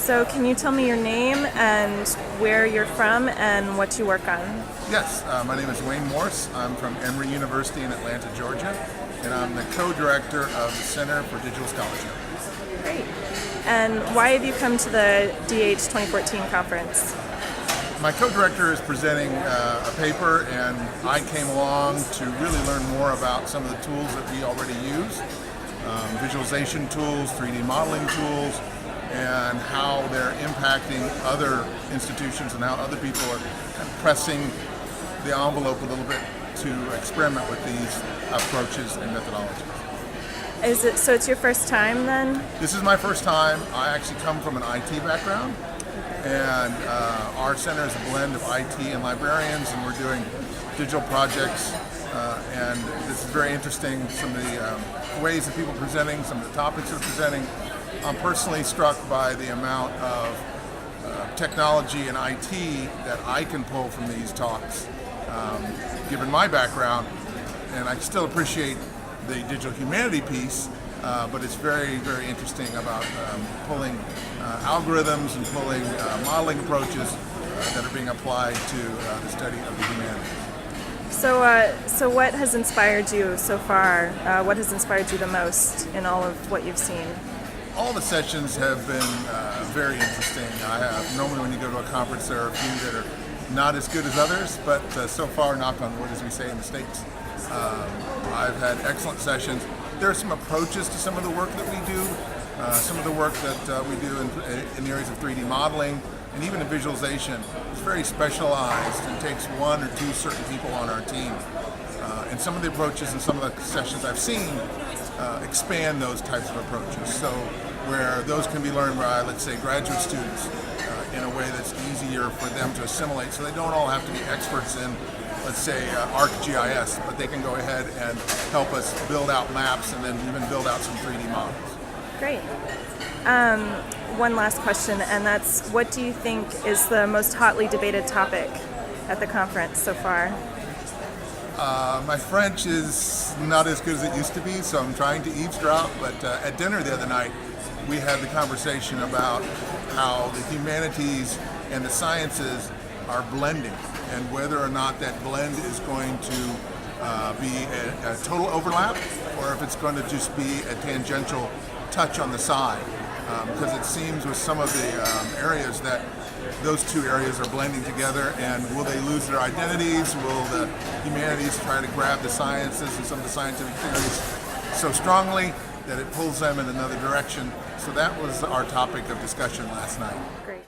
So can you tell me your name and where you're from and what you work on? Yes, my name is Wayne Morse. I'm from Emory University in Atlanta, Georgia, and I'm the co-director of the Center for Digital Scholarship. Great. And why have you come to the DH 2014 conference? My co-director is presenting a paper, and I came along to really learn more about some of the tools that we already use, visualization tools, 3D modeling tools, and how they're impacting other institutions and how other people are kind of pressing the envelope a little bit to experiment with these approaches and methodologies. So it's your first time then? This is my first time. I actually come from an IT background, and our center is a blend of IT and librarians, and we're doing digital projects, and this is very interesting. Some of the ways that people are presenting, some of the topics they're presenting. I'm personally struck by the amount of technology and IT that I can pull from these talks, given my background, and I still appreciate the digital humanity piece, but it's very, very interesting about pulling algorithms and pulling modeling approaches that are being applied to the study of the humanities. So what has inspired you so far? What has inspired you the most in all of what you've seen? All the sessions have been very interesting. Normally when you go to a conference, there are a few that are not as good as others, but so far, knock on wood, as we say in the States, I've had excellent sessions. There are some approaches to some of the work that we do, some of the work that we do in the areas of 3D modeling and even in visualization. It's very specialized and takes one or two certain people on our team. And some of the approaches and some of the sessions I've seen expand those types of approaches. So where those can be learned by, let's say, graduate students in a way that's easier for them to assimilate, so they don't all have to be experts in, let's say, ArcGIS, but they can go ahead and help us build out maps and then even build out some 3D models. Great. One last question, and that's, what do you think is the most hotly debated topic at the conference so far? My French is not as good as it used to be, so I'm trying to eavesdrop, but at dinner the other night, we had the conversation about how the humanities and the sciences are blending, and whether or not that blend is going to be a total overlap, or if it's going to just be a tangential touch on the side. Because it seems with some of the areas that those two areas are blending together, and will they lose their identities? Will the humanities try to grab the sciences and some of the scientific theories so strongly that it pulls them in another direction? So that was our topic of discussion last night. Great.